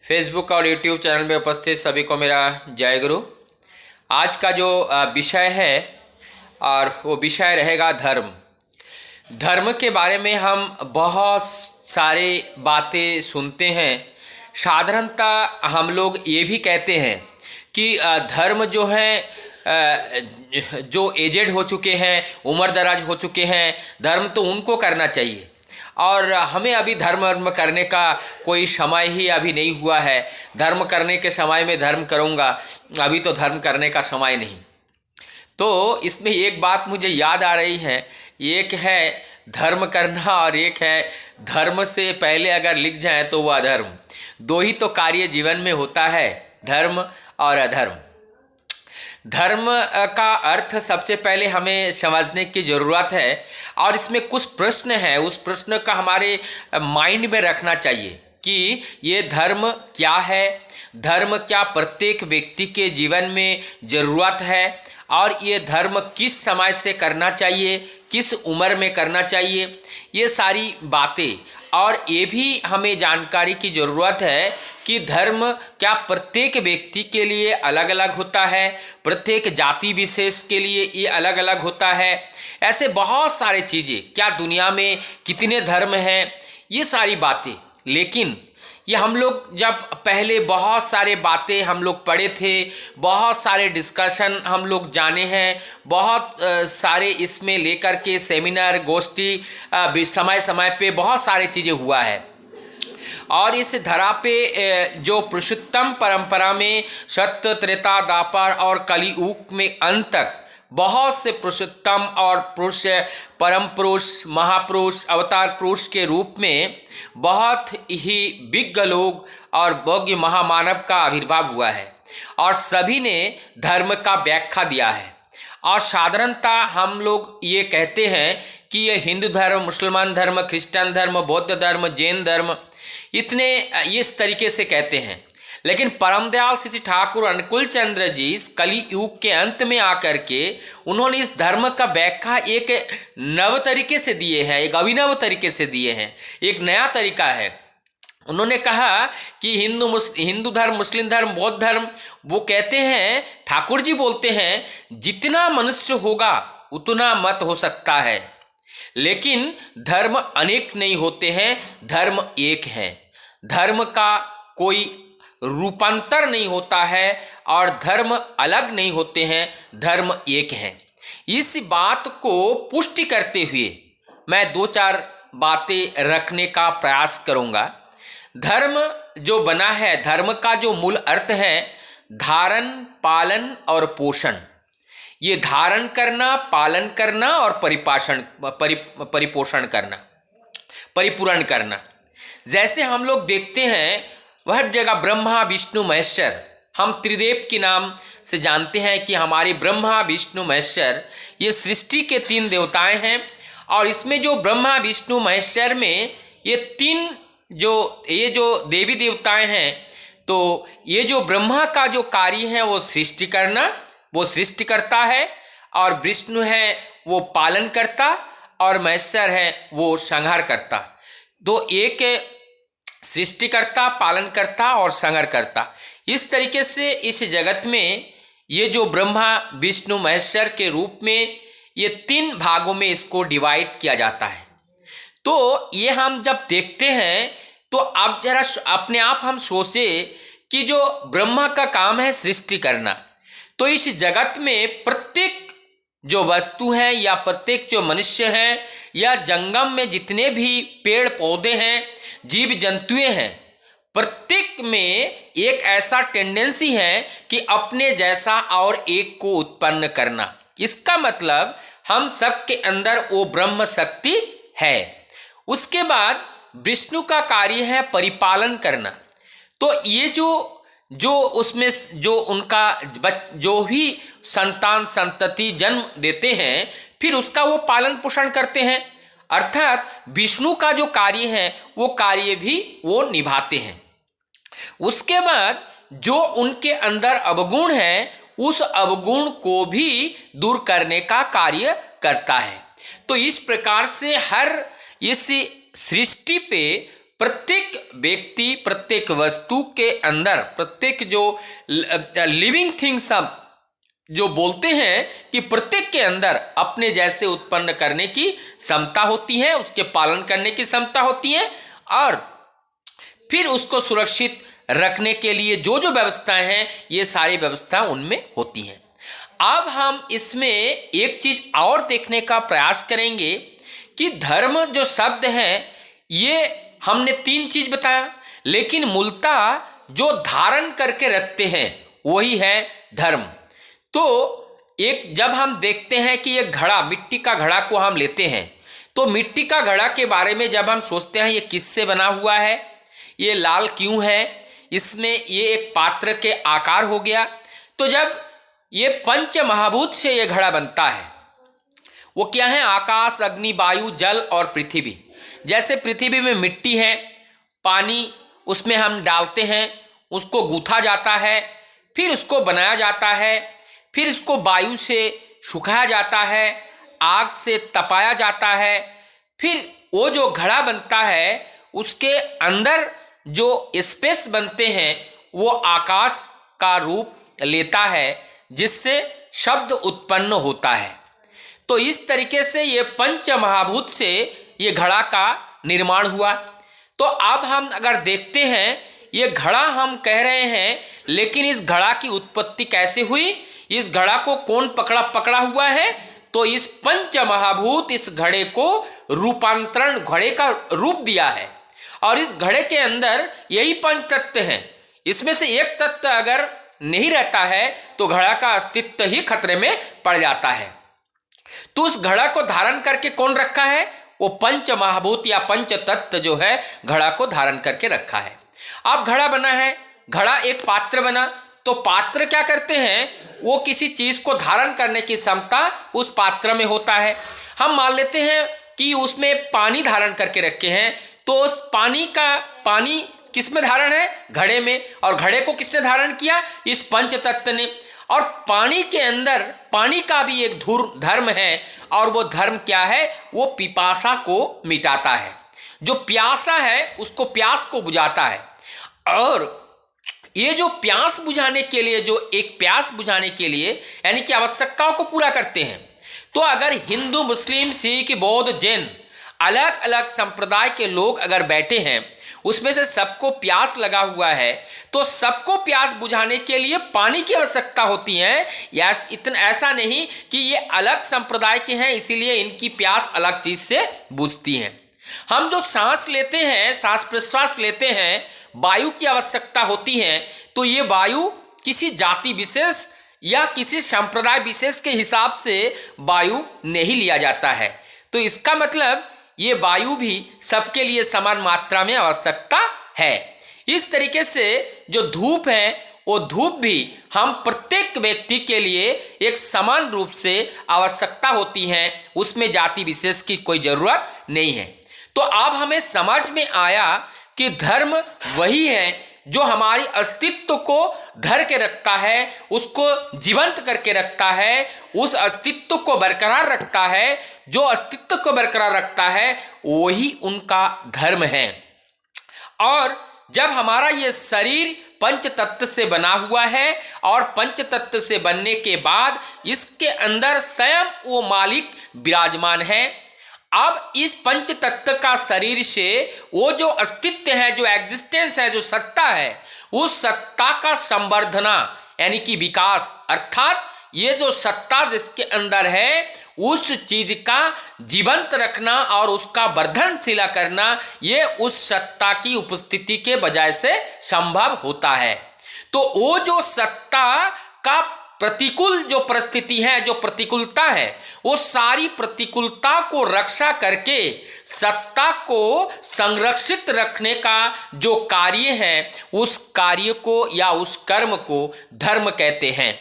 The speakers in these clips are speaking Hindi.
फेसबुक और यूट्यूब चैनल में उपस्थित सभी को मेरा जय गुरु। आज का जो विषय है और वो विषय रहेगा धर्म। धर्म के बारे में हम बहुत सारे बातें सुनते हैं। साधारणतः हम लोग ये भी कहते हैं कि धर्म जो है जो एजेड हो चुके हैं, उम्र दराज हो चुके हैं, धर्म तो उनको करना चाहिए और हमें अभी धर्म करने का कोई समय ही अभी नहीं हुआ है। धर्म करने के समय में धर्म करूँगा, अभी तो धर्म करने का समय नहीं। तो इसमें एक बात मुझे याद आ रही है, एक है धर्म करना और एक है धर्म से पहले अगर लिख जाए तो वह अधर्म। दो ही तो कार्य जीवन में होता है, धर्म और अधर्म। धर्म का अर्थ सबसे पहले हमें समझने की ज़रूरत है और इसमें कुछ प्रश्न है, उस प्रश्न का हमारे माइंड में रखना चाहिए कि ये धर्म क्या है, धर्म क्या प्रत्येक व्यक्ति के जीवन में ज़रूरत है और ये धर्म किस समय से करना चाहिए, किस उम्र में करना चाहिए, ये सारी बातें। और ये भी हमें जानकारी की ज़रूरत है कि धर्म क्या प्रत्येक व्यक्ति के लिए अलग अलग होता है, प्रत्येक जाति विशेष के लिए ये अलग अलग होता है। ऐसे बहुत सारे चीज़ें, क्या दुनिया में कितने धर्म हैं, ये सारी बातें। लेकिन ये हम लोग जब पहले बहुत सारे बातें हम लोग पढ़े थे, बहुत सारे डिस्कशन हम लोग जाने हैं, बहुत सारे इसमें लेकर के सेमिनार गोष्ठी समय समय पे बहुत सारे चीज़ें हुआ है। और इस धरा पे जो पुरुषोत्तम परंपरा में सत्य, त्रेता, द्वापर और कलियुग में अंत तक बहुत से पुरुषोत्तम और पुरुष, परम पुरुष, महापुरुष, अवतार पुरुष के रूप में बहुत ही विज्ञ लोग और भोग्य महामानव का आविर्भाव हुआ है और सभी ने धर्म का व्याख्या दिया है। और साधारणतः हम लोग ये कहते हैं कि ये हिंदू धर्म, मुसलमान धर्म, क्रिश्चियन धर्म, बौद्ध धर्म, जैन धर्म, इतने इस तरीके से कहते हैं। लेकिन परम दयाल श्री ठाकुर अनुकूल चंद्र जी कली युग के अंत में आकर के उन्होंने इस धर्म का व्याख्या एक नव तरीके से दिए हैं, एक अभिनव तरीके से दिए हैं, एक नया तरीका है। उन्होंने कहा कि हिंदू धर्म, मुस्लिम धर्म, बौद्ध धर्म, वो कहते हैं, ठाकुर जी बोलते हैं, जितना मनुष्य होगा उतना मत हो सकता है, लेकिन धर्म अनेक नहीं होते हैं, धर्म एक है। धर्म का कोई रूपांतर नहीं होता है और धर्म अलग नहीं होते हैं, धर्म एक है। इस बात को पुष्टि करते हुए मैं दो चार बातें रखने का प्रयास करूंगा। धर्म जो बना है, धर्म का जो मूल अर्थ है धारण, पालन और पोषण। ये धारण करना, पालन करना और परिपोषण करना, परिपूर्ण करना। जैसे हम लोग देखते हैं वह जगह ब्रह्मा, विष्णु, महेश्वर, हम त्रिदेव के नाम से जानते हैं कि हमारे ब्रह्मा, विष्णु, महेश्वर ये सृष्टि के तीन देवताएं हैं। और इसमें जो ब्रह्मा, विष्णु, महेश्वर में ये तीन ये जो देवी देवताएं हैं, तो ये जो ब्रह्मा का जो कार्य है वो सृष्टि करना, वो सृष्टि करता है, और विष्णु है वो पालन करता, और महेश्वर है वो संहार करता। तो एक सृष्टिकर्ता, पालन करता और संहार करता। इस तरीके से इस जगत में ये जो ब्रह्मा, विष्णु, महेश्वर के रूप में ये तीन भागों में इसको डिवाइड किया जाता है। तो ये हम जब देखते हैं तो अब जरा अपने आप हम सोचे कि जो ब्रह्मा का काम है सृष्टि करना, तो इस जगत में प्रत्येक जो वस्तु है या प्रत्येक जो मनुष्य हैं या जंगम में जितने भी पेड़ पौधे हैं, जीव जंतुएं हैं, प्रत्येक में एक ऐसा टेंडेंसी है कि अपने जैसा और एक को उत्पन्न करना। इसका मतलब हम सबके अंदर वो ब्रह्म शक्ति है। उसके बाद विष्णु का कार्य है परिपालन करना। तो ये जो उसमें जो उनका जो भी संतान संतति जन्म देते हैं, फिर उसका वो पालन पोषण करते हैं। अर्थात विष्णु का जो कार्य है वो कार्य भी वो निभाते हैं। उसके बाद जो उनके अंदर अवगुण है उस अवगुण को भी दूर करने का कार्य करता है। तो इस प्रकार से हर इस सृष्टि पे प्रत्येक व्यक्ति, प्रत्येक वस्तु के अंदर, प्रत्येक जो लिविंग थिंग्स हम जो बोलते हैं कि प्रत्येक के अंदर अपने जैसे उत्पन्न करने की क्षमता होती है, उसके पालन करने की क्षमता होती है, और फिर उसको सुरक्षित रखने के लिए जो जो व्यवस्थाएं हैं, ये सारी व्यवस्थाएं उनमें होती हैं। अब हम इसमें एक चीज और देखने का प्रयास करेंगे कि धर्म जो शब्द है, ये हमने 3 चीज बताया, लेकिन मूलतः जो धारण करके रखते हैं वही है धर्म। तो एक जब हम देखते हैं कि एक घड़ा, मिट्टी का घड़ा को हम लेते हैं, तो मिट्टी का घड़ा के बारे में जब हम सोचते हैं ये किससे बना हुआ है, ये लाल क्यों है, इसमें ये एक पात्र के आकार हो गया। तो जब ये पंच महाभूत से ये घड़ा बनता है, वो क्या है? आकाश, अग्नि, वायु, जल और पृथ्वी। जैसे पृथ्वी में मिट्टी है, पानी उसमें हम डालते हैं, उसको गूंथा जाता है, फिर उसको बनाया जाता है, फिर इसको वायु से सुखाया जाता है, आग से तपाया जाता है, फिर वो जो घड़ा बनता है उसके अंदर जो स्पेस बनते हैं वो आकाश का रूप लेता है, जिससे शब्द उत्पन्न होता है। तो इस तरीके से ये पंच महाभूत से ये घड़ा का निर्माण हुआ। तो अब हम अगर देखते हैं, ये घड़ा हम कह रहे हैं, लेकिन इस घड़ा की उत्पत्ति कैसे हुई, इस घड़ा को कौन पकड़ा हुआ है? तो इस पंच महाभूत इस घड़े को रूपांतरण, घड़े का रूप दिया है, और इस घड़े के अंदर यही 5 तत्व हैं। इसमें से एक तत्व अगर नहीं रहता है तो घड़ा का अस्तित्व ही खतरे में पड़ जाता है। तो उस घड़ा को धारण करके कौन रखा है? वो पंच महाभूत या पंच तत्व जो है घड़ा को धारण करके रखा है। अब घड़ा बना है, घड़ा एक पात्र बना, तो पात्र क्या करते हैं? वो किसी चीज को धारण करने की क्षमता उस पात्र में होता है। हम मान लेते हैं कि उसमें पानी धारण करके रखे हैं, तो उस पानी किस में धारण है? घड़े में। और घड़े को किसने धारण किया? इस पंच तत्व ने। और पानी के अंदर पानी का भी एक धर्म है, और वो धर्म क्या है? वो पिपासा को मिटाता है। जो प्यासा है उसको प्यास को बुझाता है। और ये जो प्यास बुझाने के लिए, जो एक प्यास बुझाने के लिए यानी कि आवश्यकताओं को पूरा करते हैं। तो अगर हिंदू, मुस्लिम, सिख, बौद्ध, जैन अलग अलग संप्रदाय के लोग अगर बैठे हैं, उसमें से सबको प्यास लगा हुआ है, तो सबको प्यास बुझाने के लिए पानी की आवश्यकता होती है। या इतना ऐसा नहीं कि ये अलग संप्रदाय के हैं इसीलिए इनकी प्यास अलग चीज से बुझती है। हम जो सांस लेते हैं, सांस प्रश्वास लेते हैं, वायु की आवश्यकता होती है। तो ये वायु किसी जाति विशेष या किसी संप्रदाय विशेष के हिसाब से वायु नहीं लिया जाता है। तो इसका मतलब ये वायु भी सबके लिए समान मात्रा में आवश्यकता है। इस तरीके से जो धूप है, वो धूप भी हम प्रत्येक व्यक्ति के लिए एक समान रूप से आवश्यकता होती है, उसमें जाति विशेष की कोई जरूरत नहीं है। तो अब हमें समझ में आया कि धर्म वही है जो हमारी अस्तित्व को धर के रखता है, उसको जीवंत करके रखता है, उस अस्तित्व को बरकरार रखता है। जो अस्तित्व को बरकरार रखता है वही उनका धर्म है। और जब हमारा ये शरीर पंच तत्व से बना हुआ है, और पंच तत्व से बनने के बाद इसके अंदर स्वयं वो मालिक विराजमान है। अब इस पंच तत्व का शरीर से वो जो अस्तित्व है, जो एग्जिस्टेंस है, जो सत्ता है, उस सत्ता का संवर्धना यानी कि विकास, अर्थात ये जो सत्ता जिसके अंदर है उस चीज का जीवंत रखना और उसका वर्धनशीला करना, ये उस सत्ता की उपस्थिति के वजह से संभव होता है। तो वो जो सत्ता का प्रतिकूल जो परिस्थिति है, जो प्रतिकूलता है, वो सारी प्रतिकूलता को रक्षा करके सत्ता को संरक्षित रखने का जो कार्य है, उस कार्य को या उस कर्म को धर्म कहते हैं।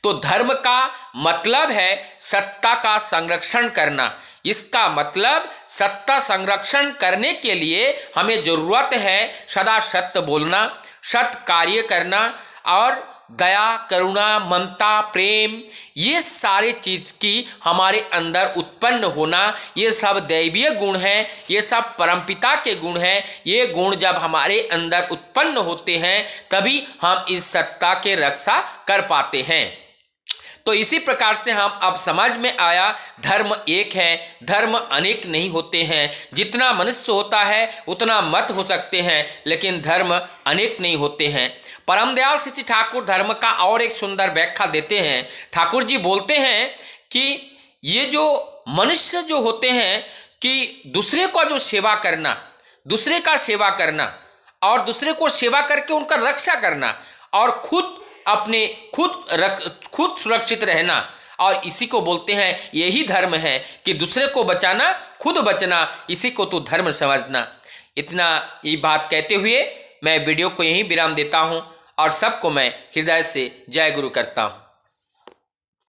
तो धर्म का मतलब है सत्ता का संरक्षण करना। इसका मतलब सत्ता संरक्षण करने के लिए हमें जरूरत है सदा सत्य बोलना, सत्य कार्य करना, और दया, करुणा, ममता, प्रेम, ये सारे चीज़ की हमारे अंदर उत्पन्न होना, ये सब दैवीय गुण हैं, ये सब परमपिता के गुण हैं। ये गुण जब हमारे अंदर उत्पन्न होते हैं तभी हम इस सत्ता के रक्षा कर पाते हैं। तो इसी प्रकार से हम अब समझ में आया, धर्म एक है, धर्म अनेक नहीं होते हैं। जितना मनुष्य होता है उतना मत हो सकते हैं, लेकिन धर्म अनेक नहीं होते हैं। परम दयाल श्री ठाकुर धर्म का और एक सुंदर व्याख्या देते हैं। ठाकुर जी बोलते हैं कि ये जो मनुष्य जो होते हैं कि दूसरे को जो सेवा करना, दूसरे का सेवा करना और दूसरे को सेवा करके उनका रक्षा करना और खुद सुरक्षित रहना, और इसी को बोलते हैं, यही धर्म है कि दूसरे को बचाना, खुद बचना, इसी को तो धर्म समझना। इतना ये बात कहते हुए मैं वीडियो को यहीं विराम देता हूं और सबको मैं हृदय से जय गुरु करता हूं।